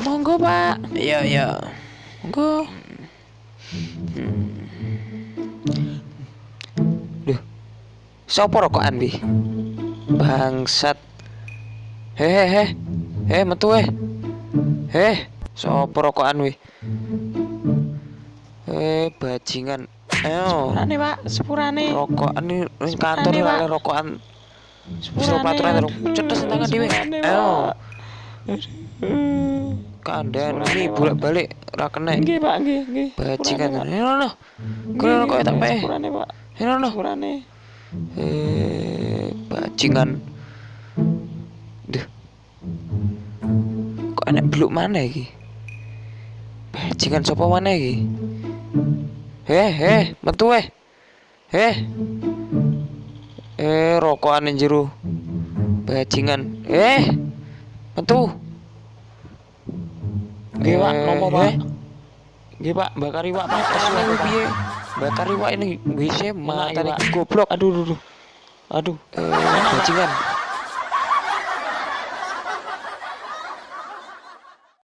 Monggo, Pak. Iya, iya. Monggo. Duh, sopo rokokan wi? Bangsat. Hehehe. Metu sopo rokokan wi? Bajingan. Ayo. Sepurane, Pak. Sepurane. Rokokan nih ning kantor Sepurane, Pak. ora rokokan. Wis Sepurane, paturan aduh. terus cetes tangan dhewe. Sepurane, Ayo. Pak. Kandan Sepurane, iki Pak. bolak-balik ora kena. Nggih, Pak, nggih. Bajingan. Sepurane, Pak. Ngono. Kono kok tak pae. Sepurane, Pak. Ngono. Sepurane. Bajingan. Duh. Kok enek bluk mana iki? Bajingan sapa mana iki? Metu rokokan ning jero. Bajingan. Metu. Nggih, Pak. Nopo, Pak? Nggih, Pak, bakar iwak matane piye? Bakar iwak ini WC matane Pak. goblok. Aduh. Bajingan.